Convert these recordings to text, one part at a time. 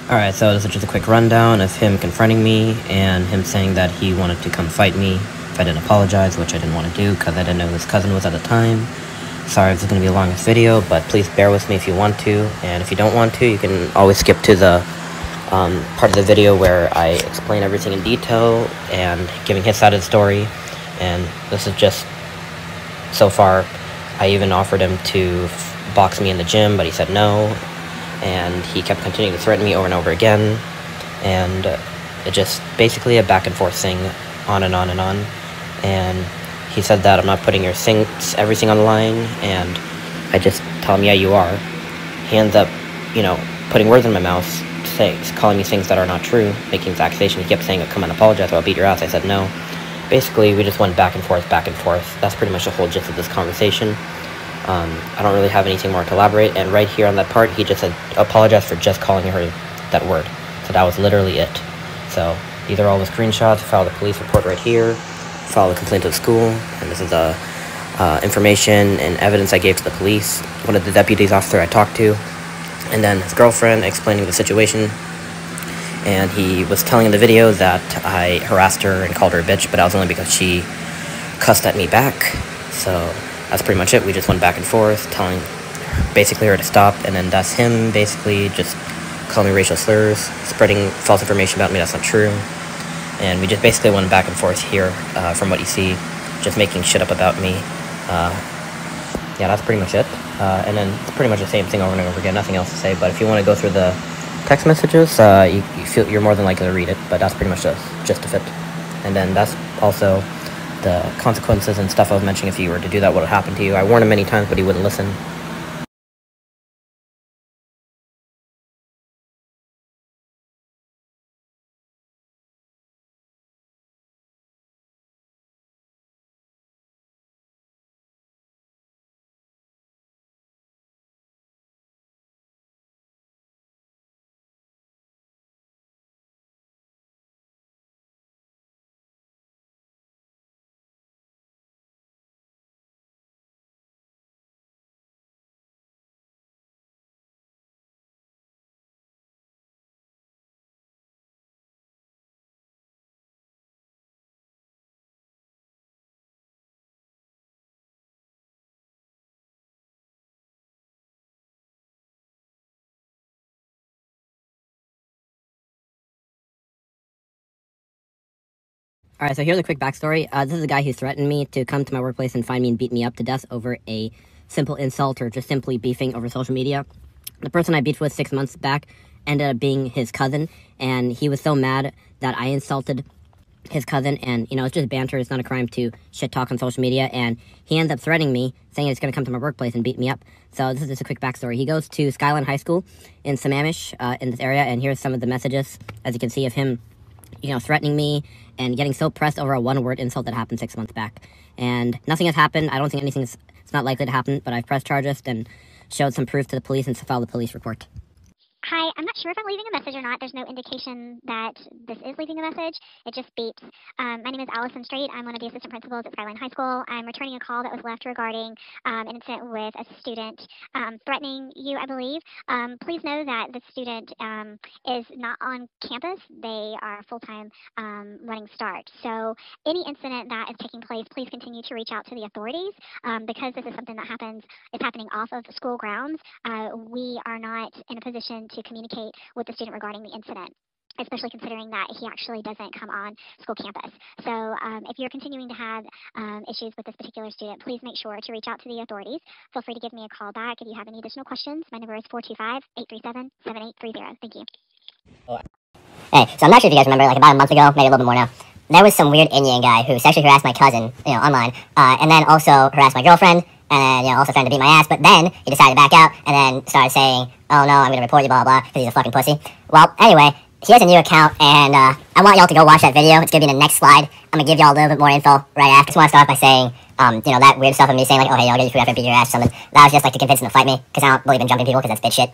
Alright, so this is just a quick rundown of him confronting me and him saying that he wanted to come fight me if I didn't apologize, which I didn't want to do because I didn't know who his cousin was at the time. Sorry if this is going to be the longest video, but please bear with me if you want to, and if you don't want to, you can always skip to the part of the video where I explain everything in detail and giving his side of the story. And this is just, so far, I even offered him to box me in the gym, but he said no. And he kept continuing to threaten me over and over again, and it just basically a back and forth thing, on and on and on. And he said that I'm not putting your things, everything on the line, and I just tell him, yeah, you are. He ends up, putting words in my mouth, calling me things that are not true, making this accusation. He kept saying, come and apologize or I'll beat your ass. I said no. Basically, we just went back and forth, back and forth. That's pretty much the whole gist of this conversation. I don't really have anything more to elaborate, and right here on that part, he just said, apologize for just calling her that word. So that was literally it. So, these are all the screenshots, file the police report right here, file the complaint to the school, and this is the information and evidence I gave to the police, one of the deputies officer I talked to, and then his girlfriend explaining the situation, and he was telling in the video that I harassed her and called her a bitch, but that was only because she cussed at me back. So that's pretty much it. We just went back and forth, telling basically her to stop, and then that's him basically just calling me racial slurs, spreading false information about me that's not true, and we just basically went back and forth here, from what you see, just making shit up about me. Yeah, that's pretty much it, and then it's pretty much the same thing over and over again, nothing else to say. But if you want to go through the text messages, you feel you're more than likely to read it, but that's pretty much the gist of it. And then that's also the consequences and stuff I was mentioning. If you were to do that, what would happen to you. I warned him many times, but he wouldn't listen. Alright, so here's a quick backstory. This is a guy who threatened me to come to my workplace and find me and beat me up to death over a simple insult or just simply beefing over social media. The person I beefed with 6 months back ended up being his cousin, and he was so mad that I insulted his cousin, and, it's just banter. It's not a crime to shit talk on social media, and he ends up threatening me, saying he's going to come to my workplace and beat me up. So this is just a quick backstory. He goes to Skyline High School in Sammamish, in this area, and here's some of the messages, as you can see, of him threatening me and getting so pressed over a one-word insult that happened 6 months back. And nothing has happened. I don't think it's not likely to happen, but I've pressed charges and showed some proof to the police and filed a police report. Hi, I'm not sure if I'm leaving a message or not. There's no indication that this is leaving a message. It just beeps. My name is Allison Strait. I'm one of the assistant principals at Skyline High School. I'm returning a call that was left regarding an incident with a student threatening you, I believe. Please know that the student is not on campus. They are full-time running START. So any incident that is taking place, please continue to reach out to the authorities. Because this is something that is happening off of school grounds, we are not in a position to communicate with the student regarding the incident, especially considering that he actually doesn't come on school campus. So if you're continuing to have issues with this particular student, please make sure to reach out to the authorities. Feel free to give me a call back if you have any additional questions. My number is 425-837-7830. Thank you. Hey, so I'm not sure if you guys remember, about a month ago, maybe a little bit more now, there was some weird Indian guy who sexually harassed my cousin, online, and then also harassed my girlfriend, and then, also threatened to beat my ass, but then he decided to back out, and then started saying, oh no, I'm gonna report you, blah, blah, because he's a fucking pussy. Well, anyway, he has a new account, and I want y'all to go watch that video. It's gonna be in the next slide. I'm gonna give y'all a little bit more info right after. I just want to start by saying, that weird stuff of me saying, oh, hey, I'll get you free after I beat your ass or something, that was just, to convince him to fight me, because I don't believe in jumping people, because that's bitch shit.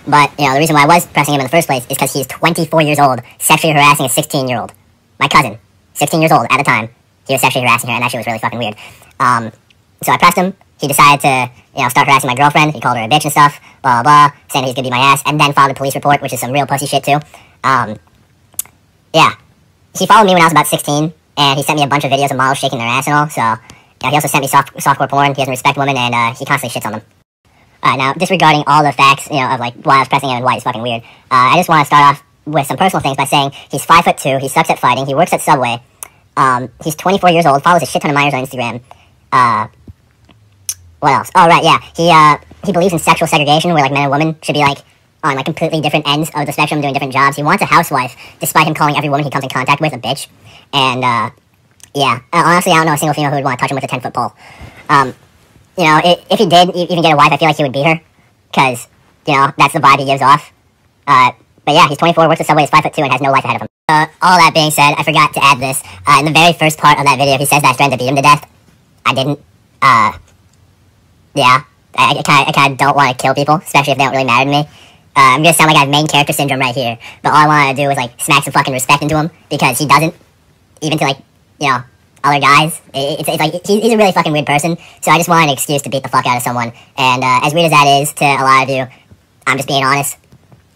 But, the reason why I was pressing him in the first place is because he's 24 years old, sexually harassing a 16-year-old. My cousin, 16 years old at the time, he was sexually harassing her, and that shit was really fucking weird. So I pressed him, he decided to, start harassing my girlfriend. He called her a bitch and stuff, blah, blah, blah, saying he's gonna beat my ass, and then filed a police report, which is some real pussy shit, too. Yeah. He followed me when I was about 16, and he sent me a bunch of videos of models shaking their ass and all, so, he also sent me softcore porn. He doesn't respect women, and, he constantly shits on them. Now, disregarding all the facts, of, like, why I was pressing him and why he's fucking weird, I just want to start off with some personal things by saying he's 5'2", he sucks at fighting, he works at Subway, he's 24 years old, follows a shit ton of minors on Instagram, what else? Oh, right, yeah, he believes in sexual segregation, where, like, men and women should be, like, on, like, completely different ends of the spectrum doing different jobs. He wants a housewife, despite him calling every woman he comes in contact with a bitch, and, yeah, honestly, I don't know a single female who would want to touch him with a 10-foot pole. If he did even get a wife, I feel like he would beat her, because, that's the vibe he gives off. But yeah, he's 24, works at Subway, is 5'2", and has no life ahead of him. All that being said, I forgot to add this. In the very first part of that video, he says that his friend beat him to death. I didn't. Yeah, I kind of don't want to kill people, especially if they don't really matter to me. I'm gonna sound like I have main character syndrome right here, but all I want to do is, like, smack some fucking respect into him, because he doesn't, even to, like, other guys. It's like, he's a really fucking weird person, so I just want an excuse to beat the fuck out of someone, and, as weird as that is to a lot of you, I'm just being honest.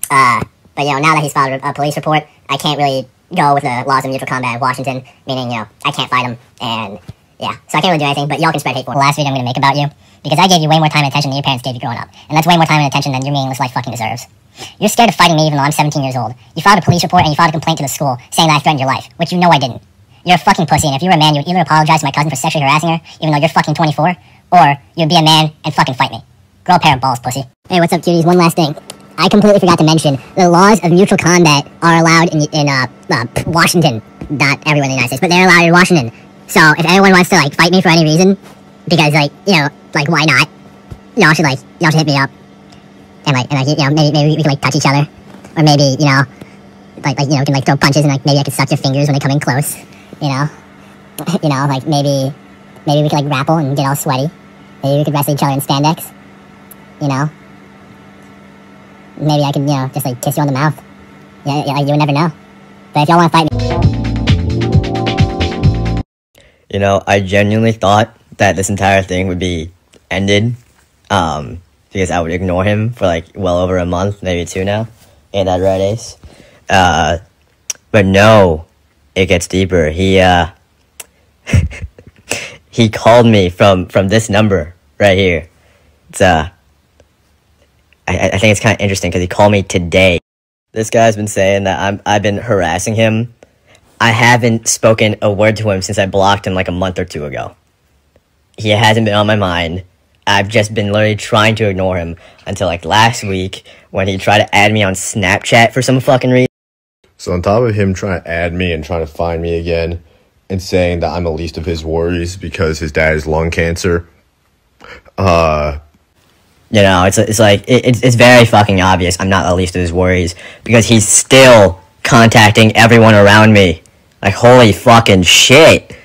But, now that he's filed a police report, I can't really go with the laws of mutual combat of Washington, meaning, I can't fight him, and, yeah, so I can't really do anything, but y'all can spread hate for him. The last video I'm gonna make about you, because I gave you way more time and attention than your parents gave you growing up, and that's way more time and attention than your meaningless life fucking deserves. You're scared of fighting me even though I'm 17 years old. You filed a police report and you filed a complaint to the school saying that I threatened your life, which you know I didn't. You're a fucking pussy, and if you were a man, you would either apologize to my cousin for sexually harassing her, even though you're fucking 24, or you'd be a man and fucking fight me. Grow a pair of balls, pussy. Hey, what's up, cuties? One last thing. I completely forgot to mention, the laws of mutual combat are allowed in Washington. Not everywhere in the United States, but they're allowed in Washington. So, if anyone wants to, like, fight me for any reason, because, like, like, why not? Y'all should hit me up. And, maybe we can, like, touch each other. Or maybe, we can, like, throw punches and, like, maybe I could suck your fingers when they come in close. Like, maybe we could, like, grapple and get all sweaty. Maybe we could wrestle each other in spandex. Maybe I could, just, like, kiss you on the mouth. Yeah, you would never know. But if y'all want to fight me... I genuinely thought that this entire thing would be ended, because I would ignore him for, like, well over a month, maybe 2 now. Ain't that right, Ace? But no, it gets deeper. He he called me from this number right here. It's, I think it's kind of interesting because he called me today. This guy's been saying that I've been harassing him. I haven't spoken a word to him since I blocked him like a month or 2 ago. He hasn't been on my mind. I've just been literally trying to ignore him until, like, last week when he tried to add me on Snapchat for some fucking reason. So on top of him trying to add me and trying to find me again and saying that I'm the least of his worries because his dad has lung cancer, it's very fucking obvious I'm not the least of his worries because he's still contacting everyone around me. Like, holy fucking shit.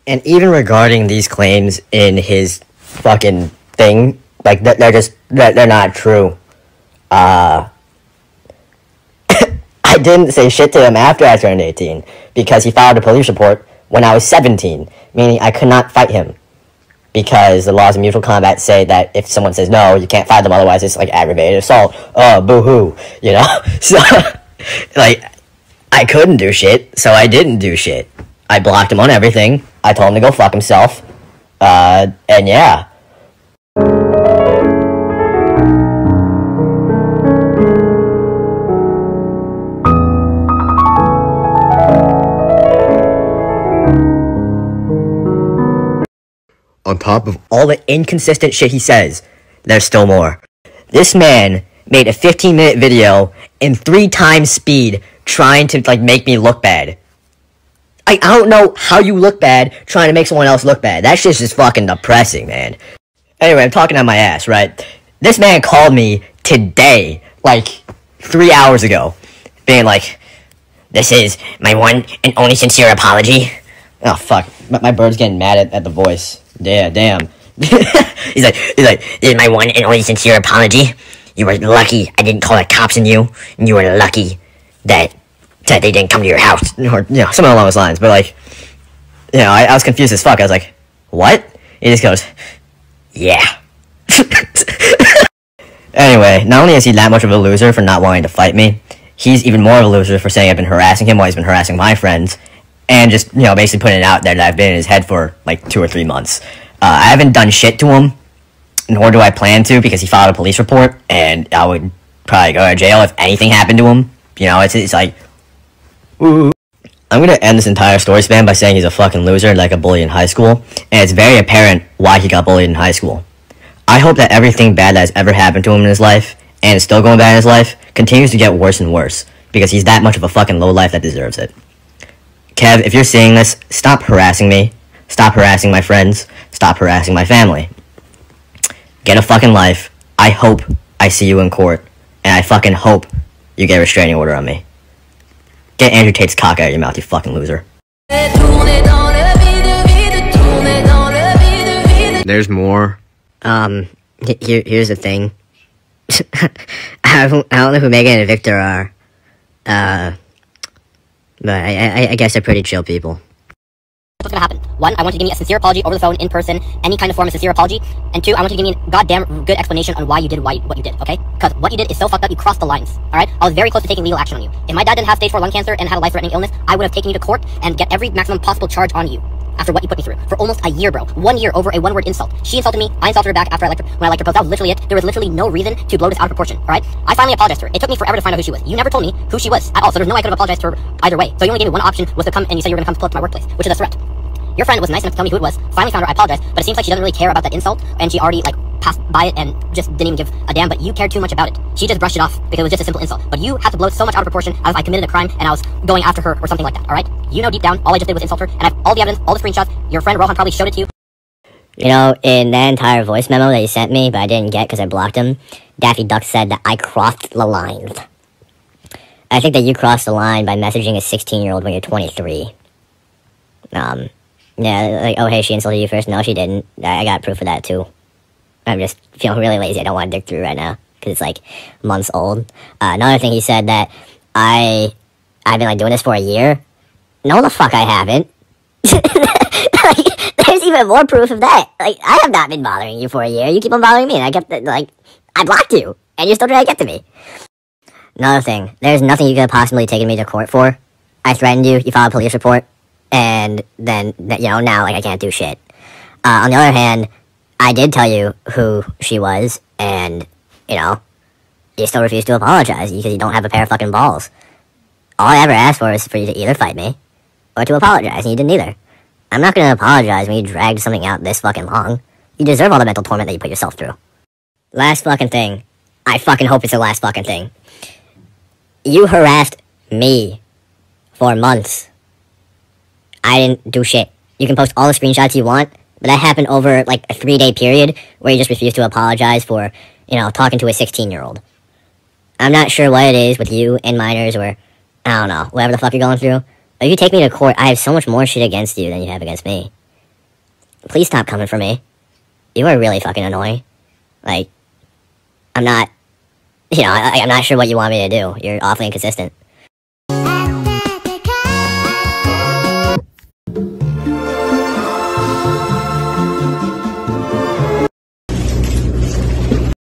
And even regarding these claims in his fucking thing, like, they're not true. I didn't say shit to him after I turned 18 because he filed a police report when I was 17, meaning I could not fight him because the laws of mutual combat say that if someone says no, you can't fight them, otherwise it's like aggravated assault. Oh, boo-hoo, So, like, I couldn't do shit, so I didn't do shit. I blocked him on everything. I told him to go fuck himself. And yeah. on top of all the inconsistent shit he says, there's still more. This man made a 15-minute video in 3 times speed trying to, like, make me look bad. I don't know how you look bad trying to make someone else look bad. That shit's just fucking depressing, man. Anyway, I'm talking on my ass, right? This man called me today, like, 3 hours ago, being like, "This is my one and only sincere apology." Oh, fuck. My bird's getting mad at the voice. Yeah, damn. he's like, "This is my one and only sincere apology. You were lucky I didn't call the cops on you, and you were lucky that they didn't come to your house." Or, something along those lines. But, like, I was confused as fuck. I was like, what? He just goes, Yeah. Anyway, not only is he that much of a loser for not wanting to fight me, he's even more of a loser for saying I've been harassing him while he's been harassing my friends, and just, basically putting it out there that I've been in his head for, like, 2 or 3 months. I haven't done shit to him, nor do I plan to, because he filed a police report, and I would probably go to jail if anything happened to him. It's like, ooh. I'm gonna end this entire story span by saying he's a fucking loser, like a bully in high school, and it's very apparent why he got bullied in high school. I hope that everything bad that has ever happened to him in his life, and is still going bad in his life, continues to get worse and worse, because he's that much of a fucking lowlife that deserves it. Kev, if you're seeing this, stop harassing me, stop harassing my friends, stop harassing my family. Get a fucking life. I hope I see you in court, and I fucking hope you get a restraining order on me. Get Andrew Tate's cock out of your mouth, you fucking loser. There's more. Here's the thing. I don't know who Megan and Victor are. But I guess they're pretty chill people. What's gonna happen? 1, I want you to give me a sincere apology over the phone, in person, any kind of form of sincere apology. And 2, I want you to give me a goddamn good explanation on why you did what you did, okay? Because what you did is so fucked up, you crossed the lines, alright? I was very close to taking legal action on you. If my dad didn't have stage 4 lung cancer and had a life-threatening illness, I would have taken you to court and get every maximum possible charge on you. After what you put me through. For almost a year, bro. 1 year over a one-word insult. She insulted me, I insulted her back after I liked her, when I liked her post. That was literally it. There was literally no reason to blow this out of proportion, alright? I finally apologized to her. It took me forever to find out who she was. You never told me who she was at all, so there's no way I could have apologized to her either way. So you only gave me one option, was to come and you said you were gonna come to pull up to my workplace, which is a threat. Your friend was nice enough to tell me who it was. Finally found her, I apologized, but it seems like she doesn't really care about that insult, and she already, passed by it and just didn't even give a damn, but you cared too much about it. She just brushed it off because it was just a simple insult. But you had to blow it so much out of proportion as if I committed a crime and I was going after her or something like that, alright? You know deep down, all I just did was insult her, and I have all the evidence, all the screenshots. Your friend Rohan probably showed it to you. In that entire voice memo that he sent me, but I didn't get because I blocked him, Daffy Duck said that I crossed the lines. I think that you crossed the line by messaging a 16-year-old when you're 23. Oh hey, she insulted you first. No, she didn't. I got proof of that too. I'm just feeling really lazy. I don't want to dig through right now because it's months old. Another thing, he said that I've been doing this for a year. No, the fuck I haven't. There's even more proof of that. I have not been bothering you for a year. You keep on bothering me, and I kept I blocked you, and you're still trying to get to me. Another thing, there's nothing you could have possibly taken me to court for. I threatened you. You filed a police report. And then, now, I can't do shit. On the other hand, I did tell you who she was, and, you still refuse to apologize because you don't have a pair of fucking balls. All I ever asked for is for you to either fight me, or to apologize, and you didn't either. I'm not gonna apologize when you dragged something out this fucking long. You deserve all the mental torment that you put yourself through. Last fucking thing. I fucking hope it's the last fucking thing. You harassed me for months. I didn't do shit. You can post all the screenshots you want, but that happened over, a 3-day period where you just refused to apologize for, talking to a 16-year-old. I'm not sure what it is with you and minors or, I don't know, whatever the fuck you're going through. But if you take me to court, I have so much more shit against you than you have against me. Please stop coming for me. You are really fucking annoying. I'm not, I'm not sure what you want me to do. You're awfully inconsistent.